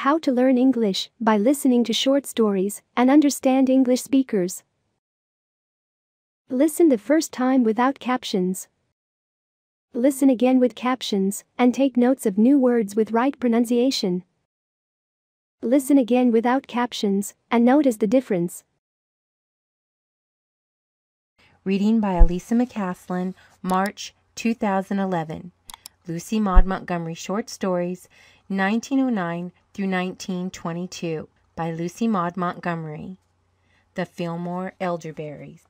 How to learn English by listening to short stories and understand English speakers. Listen the first time without captions. Listen again with captions and take notes of new words with right pronunciation. Listen again without captions and notice the difference. Reading by Elisa McCaslin, March 2011. Lucy Maud Montgomery Short Stories, 1909 through 1922, by Lucy Maud Montgomery. The Fillmore Elderberries.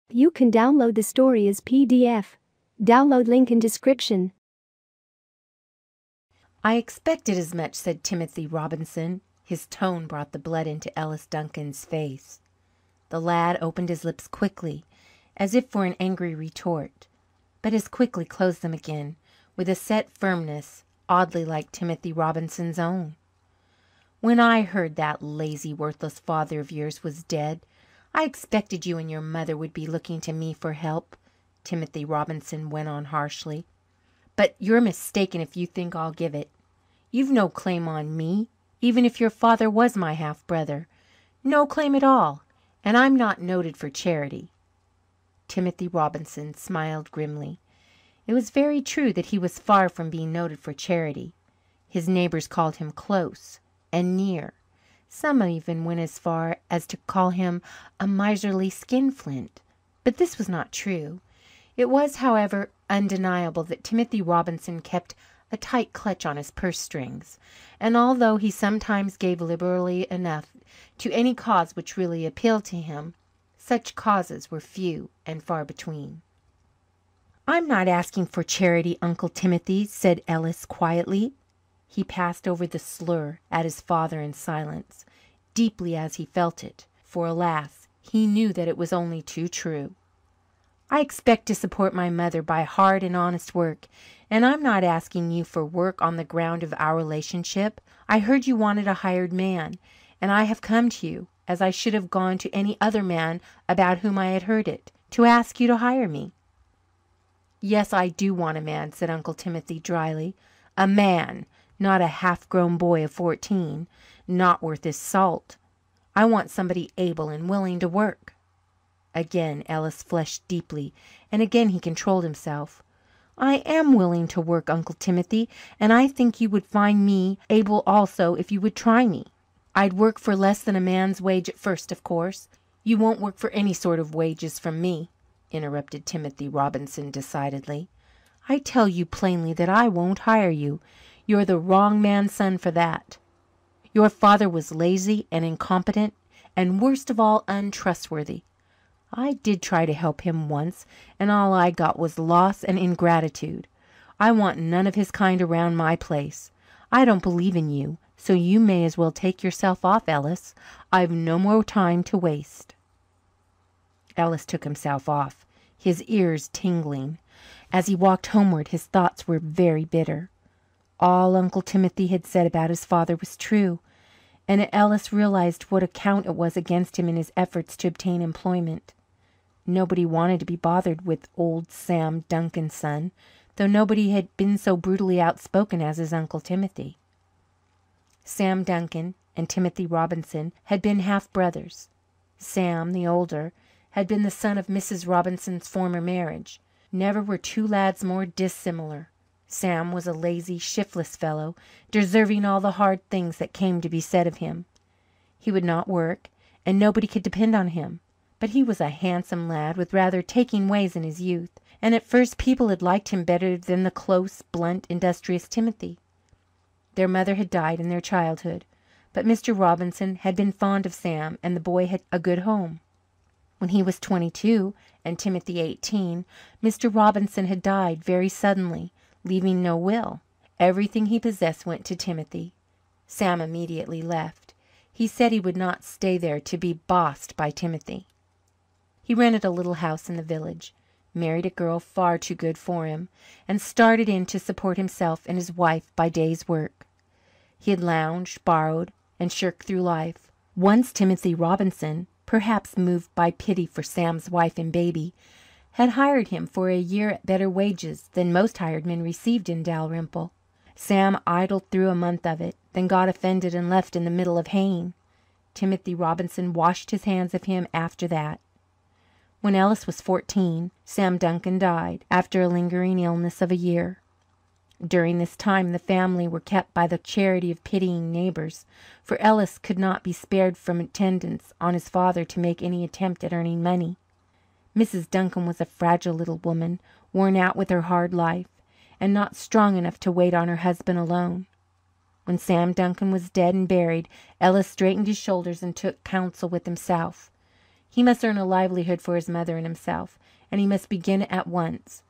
You can download the story as PDF. Download link in description. I expected as much, said Timothy Robinson. His tone brought the blood into Ellis Duncan's face. The lad opened his lips quickly, as if for an angry retort, but as quickly closed them again, with a set firmness oddly like Timothy Robinson's own. "When I heard that lazy, worthless father of yours was dead, I expected you and your mother would be looking to me for help," Timothy Robinson went on harshly. "But you're mistaken if you think I'll give it. You've no claim on me, even if your father was my half-brother. No claim at all, and I'm not noted for charity." Timothy Robinson smiled grimly. It was very true that he was far from being noted for charity. His neighbours called him close and near. Some even went as far as to call him a miserly skinflint. But this was not true. It was, however, undeniable that Timothy Robinson kept a tight clutch on his purse strings, and although he sometimes gave liberally enough to any cause which really appealed to him, such causes were few and far between. "I'm not asking for charity, Uncle Timothy," said Ellis quietly. He passed over the slur at his father in silence, deeply as he felt it, for alas, he knew that it was only too true. "I expect to support my mother by hard and honest work, and I'm not asking you for work on the ground of our relationship. I heard you wanted a hired man, and I have come to you, as I should have gone to any other man about whom I had heard it, to ask you to hire me." "Yes, I do want a man," said Uncle Timothy dryly. "A man, not a half-grown boy of 14, not worth his salt. I want somebody able and willing to work." Again Ellis flushed deeply, and again he controlled himself. "I am willing to work, Uncle Timothy, and I think you would find me able also if you would try me. I'd work for less than a man's wage at first, of course." "You won't work for any sort of wages from me," interrupted Timothy Robinson decidedly. "I tell you plainly that I won't hire you. You're the wrong man's son for that. Your father was lazy and incompetent, and worst of all, untrustworthy. I did try to help him once, and all I got was loss and ingratitude. I want none of his kind around my place. I don't believe in you, so you may as well take yourself off, Ellis. I've no more time to waste." Ellis took himself off, his ears tingling. As he walked homeward his thoughts were very bitter. All Uncle Timothy had said about his father was true, and Ellis realized what a count it was against him in his efforts to obtain employment. Nobody wanted to be bothered with old Sam Duncan's son, though nobody had been so brutally outspoken as his Uncle Timothy. Sam Duncan and Timothy Robinson had been half-brothers. Sam, the older, had been the son of Mrs. Robinson's former marriage. Never were two lads more dissimilar. Sam was a lazy, shiftless fellow, deserving all the hard things that came to be said of him. He would not work, and nobody could depend on him. But he was a handsome lad with rather taking ways in his youth, and at first people had liked him better than the close, blunt, industrious Timothy. Their mother had died in their childhood, but Mr. Robinson had been fond of Sam, and the boy had a good home. When he was 22 and Timothy 18, Mr. Robinson had died very suddenly, leaving no will. Everything he possessed went to Timothy. Sam immediately left. He said he would not stay there to be bossed by Timothy. He rented a little house in the village, married a girl far too good for him, and started in to support himself and his wife by day's work. He had lounged, borrowed, and shirked through life. Once Timothy Robinson, perhaps moved by pity for Sam's wife and baby, had hired him for a year at better wages than most hired men received in Dalrymple. Sam idled through a month of it, then got offended and left in the middle of haying. Timothy Robinson washed his hands of him after that. When Ellis was 14, Sam Duncan died, after a lingering illness of a year. During this time the family were kept by the charity of pitying neighbours, for Ellis could not be spared from attendance on his father to make any attempt at earning money. Mrs. Duncan was a fragile little woman, worn out with her hard life, and not strong enough to wait on her husband alone. When Sam Duncan was dead and buried, Ellis straightened his shoulders and took counsel with himself. He must earn a livelihood for his mother and himself, and he must begin at once.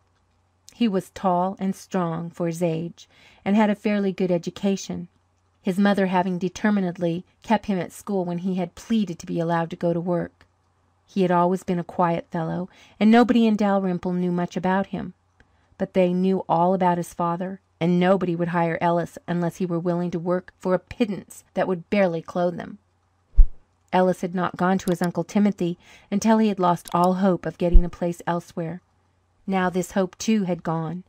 He was tall and strong for his age, and had a fairly good education, his mother having determinedly kept him at school when he had pleaded to be allowed to go to work. He had always been a quiet fellow, and nobody in Dalrymple knew much about him. But they knew all about his father, and nobody would hire Ellis unless he were willing to work for a pittance that would barely clothe them. Ellis had not gone to his Uncle Timothy until he had lost all hope of getting a place elsewhere. Now this hope, too, had gone.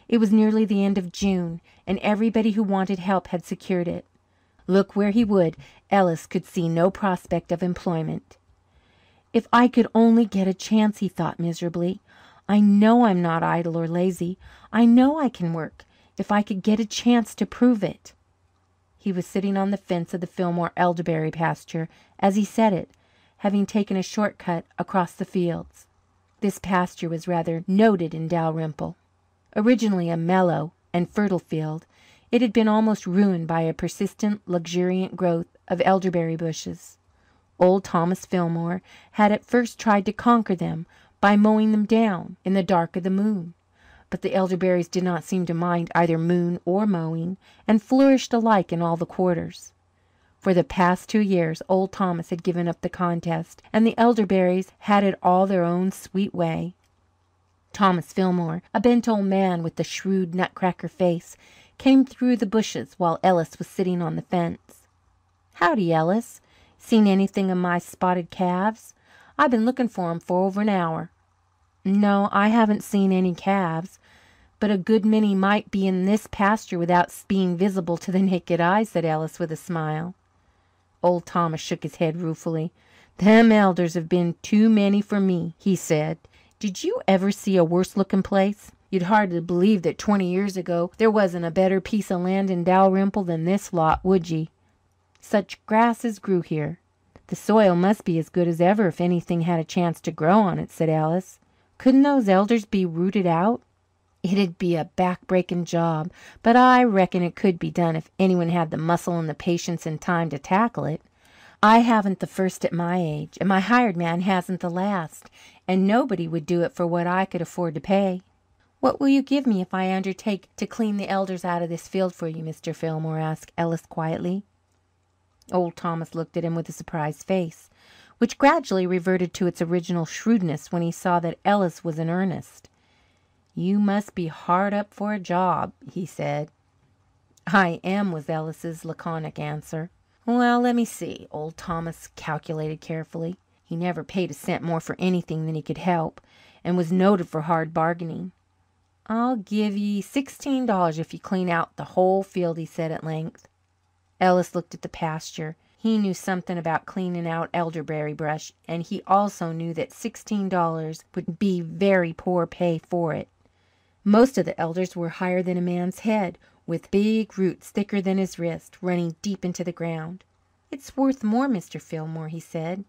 It was nearly the end of June, and everybody who wanted help had secured it. Look where he would, Ellis could see no prospect of employment. "If I could only get a chance," he thought miserably. "I know I'm not idle or lazy. I know I can work. If I could get a chance to prove it." He was sitting on the fence of the Fillmore elderberry pasture as he said it, having taken a short cut across the fields. This pasture was rather noted in Dalrymple. Originally a mellow and fertile field, it had been almost ruined by a persistent, luxuriant growth of elderberry bushes. Old Thomas Fillmore had at first tried to conquer them by mowing them down in the dark of the moon, but the elderberries did not seem to mind either moon or mowing, and flourished alike in all the quarters. For the past 2 years Old Thomas had given up the contest, and the elderberries had it all their own sweet way. Thomas Fillmore, a bent old man with a shrewd nutcracker face, came through the bushes while Ellis was sitting on the fence. "Howdy, Ellis. Seen anything of my spotted calves? I've been looking for 'em for over an hour." "No, I haven't seen any calves, but a good many might be in this pasture without being visible to the naked eye," said Ellis with a smile. Old Thomas shook his head ruefully. "Them elders have been too many for me," he said. "Did you ever see a worse looking place? You'd hardly believe that 20 years ago there wasn't a better piece of land in Dalrymple than this lot, would ye? Such grass as grew here." "The soil must be as good as ever if anything had a chance to grow on it," said Ellis. "Couldn't those elders be rooted out?" "It'd be a back-breaking job, but I reckon it could be done if anyone had the muscle and the patience and time to tackle it. I haven't the first at my age, and my hired man hasn't the last, and nobody would do it for what I could afford to pay." "What will you give me if I undertake to clean the elders out of this field for you, Mr. Fillmore?" asked Ellis quietly. Old Thomas looked at him with a surprised face, which gradually reverted to its original shrewdness when he saw that Ellis was in earnest. "You must be hard up for a job," he said. "I am," was Ellis's laconic answer. "Well, let me see." Old Thomas calculated carefully. He never paid a cent more for anything than he could help, and was noted for hard bargaining. "I'll give ye $16 if you clean out the whole field," he said at length. Ellis looked at the pasture. He knew something about cleaning out elderberry brush, and he also knew that $16 would be very poor pay for it. Most of the elders were higher than a man's head, with big roots thicker than his wrist, running deep into the ground. "It's worth more, Mr. Fillmore," he said.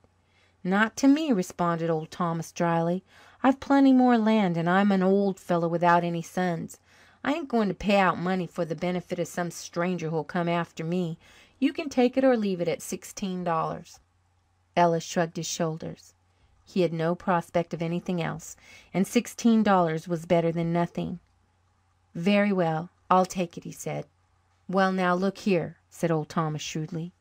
"Not to me," responded Old Thomas dryly. "I've plenty more land, and I'm an old fellow without any sons. I ain't going to pay out money for the benefit of some stranger who'll come after me. You can take it or leave it at $16. Ellis shrugged his shoulders. He had no prospect of anything else, and $16 was better than nothing. "Very well, I'll take it," he said. "Well, now, look here," said Old Thomas shrewdly.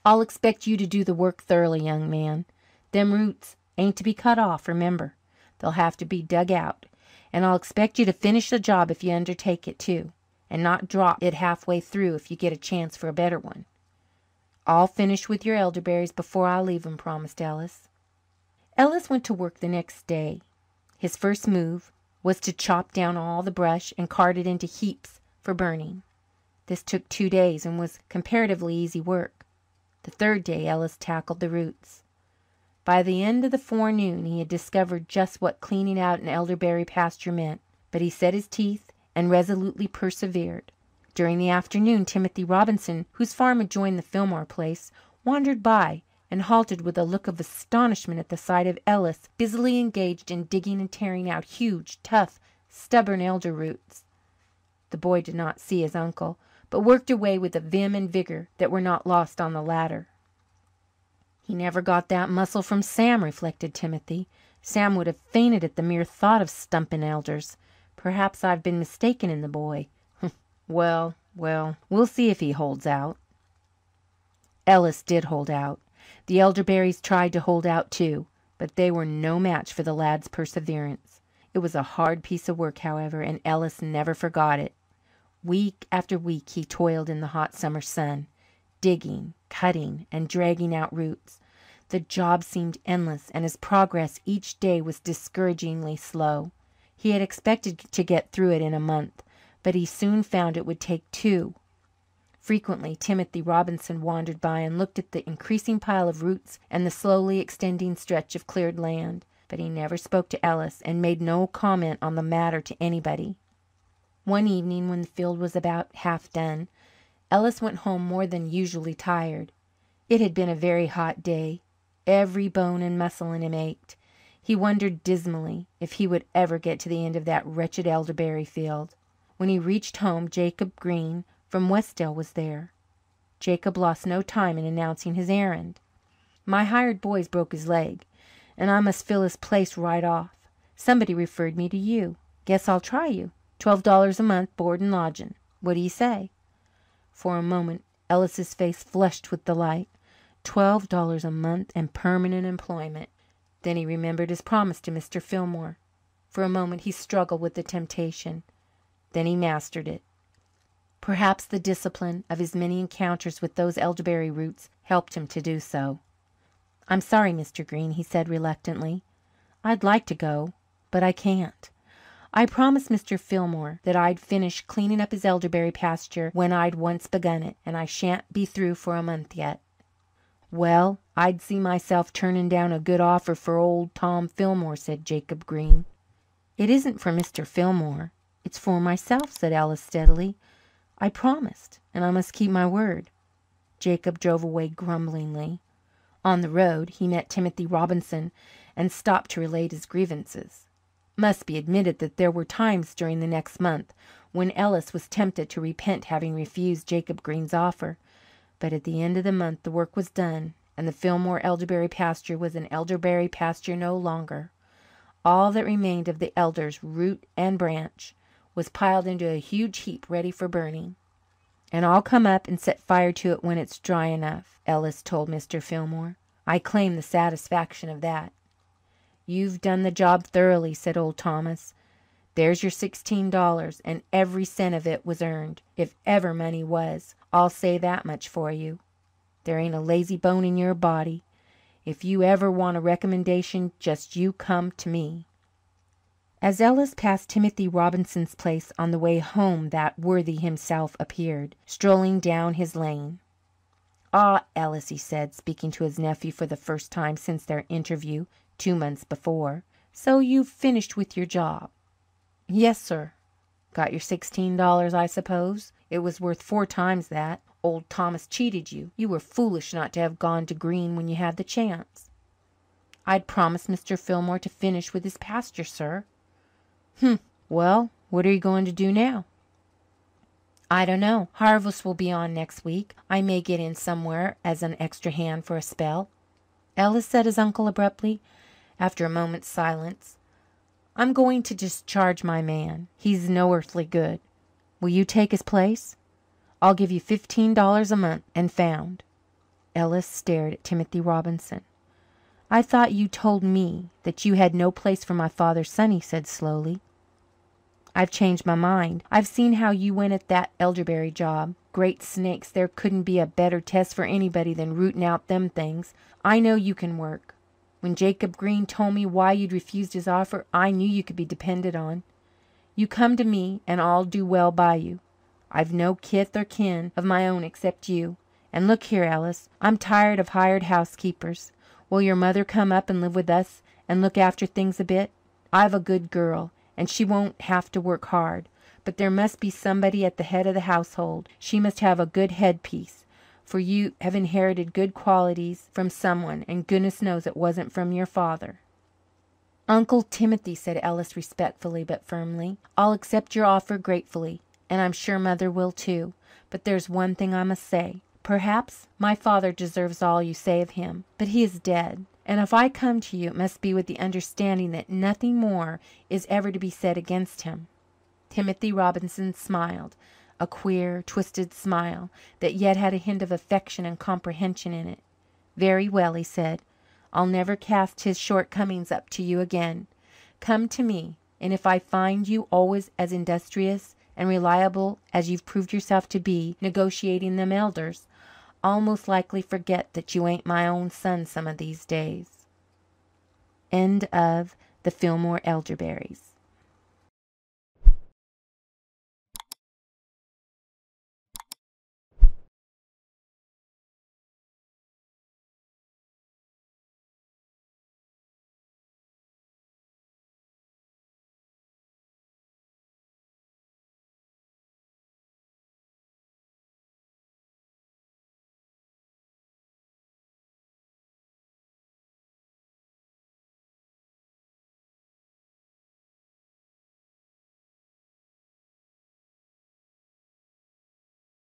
"I'll expect you to do the work thoroughly, young man. Them roots ain't to be cut off, remember. They'll have to be dug out. And I'll expect you to finish the job if you undertake it, too, and not drop it halfway through if you get a chance for a better one." "I'll finish with your elderberries before I leave 'em," promised Ellis. Ellis went to work the next day. His first move was to chop down all the brush and cart it into heaps for burning. This took 2 days and was comparatively easy work. The third day Ellis tackled the roots. By the end of the forenoon he had discovered just what cleaning out an elderberry pasture meant, but he set his teeth and resolutely persevered. During the afternoon Timothy Robinson, whose farm adjoined the Fillmore place, wandered by and halted with a look of astonishment at the sight of Ellis busily engaged in digging and tearing out huge, tough, stubborn elder roots. The boy did not see his uncle, but worked away with a vim and vigour that were not lost on the latter. "He never got that muscle from Sam," reflected Timothy. "Sam would have fainted at the mere thought of stumping elders. Perhaps I've been mistaken in the boy. Well, we'll see if he holds out." Ellis did hold out. The elderberries tried to hold out too, but they were no match for the lad's perseverance. It was a hard piece of work, however, and Ellis never forgot it. Week after week he toiled in the hot summer sun, digging, cutting, and dragging out roots. The job seemed endless, and his progress each day was discouragingly slow. He had expected to get through it in a month, but he soon found it would take 2. Frequently Timothy Robinson wandered by and looked at the increasing pile of roots and the slowly extending stretch of cleared land, but he never spoke to Ellis and made no comment on the matter to anybody. One evening, when the field was about half done, Ellis went home more than usually tired. It had been a very hot day. Every bone and muscle in him ached. He wondered dismally if he would ever get to the end of that wretched elderberry field. When he reached home, Jacob Green from Westdale was there. Jacob lost no time in announcing his errand. "My hired boy's broke his leg, and I must fill his place right off. Somebody referred me to you. Guess I'll try you. $12 a month, board and lodging. What do you say?" For a moment Ellis's face flushed with delight. $12 a month and permanent employment. Then he remembered his promise to Mr. Fillmore. For a moment he struggled with the temptation. Then he mastered it. Perhaps the discipline of his many encounters with those elderberry roots helped him to do so. "I'm sorry, Mr. Green," he said reluctantly. "I'd like to go, but I can't. I promised Mr. Fillmore that I'd finish cleaning up his elderberry pasture when I'd once begun it, and I shan't be through for a month yet." "Well, I'd see myself turning down a good offer for old Tom Fillmore," said Jacob Green. "It isn't for Mr. Fillmore. It's for myself," said Ellis steadily. "I promised, and I must keep my word." Jacob drove away grumblingly. On the road he met Timothy Robinson and stopped to relate his grievances. It must be admitted that there were times during the next month when Ellis was tempted to repent having refused Jacob Green's offer, but at the end of the month the work was done and the Fillmore elderberry pasture was an elderberry pasture no longer. All that remained of the elders, root and branch, was piled into a huge heap ready for burning. "And I'll come up and set fire to it when it's dry enough," Ellis told Mr. Fillmore. "I claim the satisfaction of that." "You've done the job thoroughly," said Old Thomas. "There's your $16, and every cent of it was earned, if ever money was. I'll say that much for you. There ain't a lazy bone in your body. If you ever want a recommendation, just you come to me." As Ellis passed Timothy Robinson's place on the way home that worthy himself appeared, strolling down his lane. "Ah, Ellis," he said, speaking to his nephew for the first time since their interview 2 months before, "so you've finished with your job?" "Yes, sir." "Got your $16, I suppose? It was worth 4 times that. Old Thomas cheated you. You were foolish not to have gone to Green when you had the chance." "I'd promised Mr. Fillmore to finish with his pasture, sir." "Humph! Well, what are you going to do now?" "I don't know. Harvest will be on next week. I may get in somewhere as an extra hand for a spell." "Ellis," said his uncle abruptly, after a moment's silence, "I'm going to discharge my man. He's no earthly good. Will you take his place? I'll give you $15 a month and found." Ellis stared at Timothy Robinson. "I thought you told me that you had no place for my father's son," he said slowly. "I've changed my mind. I've seen how you went at that elderberry job. Great snakes, there couldn't be a better test for anybody than rooting out them things. I know you can work. When Jacob Green told me why you'd refused his offer, I knew you could be depended on. You come to me and I'll do well by you. I've no kith or kin of my own except you. And look here, Ellis, I'm tired of hired housekeepers. Will your mother come up and live with us and look after things a bit? I've a good girl, and she won't have to work hard. But there must be somebody at the head of the household. She must have a good headpiece, for you have inherited good qualities from someone, and goodness knows it wasn't from your father." "Uncle Timothy," said Ellis respectfully but firmly, "I'll accept your offer gratefully, and I'm sure Mother will too. But there's one thing I must say. Perhaps my father deserves all you say of him, but he is dead, and if I come to you it must be with the understanding that nothing more is ever to be said against him." Timothy Robinson smiled, a queer, twisted smile that yet had a hint of affection and comprehension in it. "Very well," he said. "I'll never cast his shortcomings up to you again. Come to me, and if I find you always as industrious and reliable as you've proved yourself to be negotiating them elders, I'll most likely forget that you ain't my own son some of these days." End of The Fillmore Elderberries.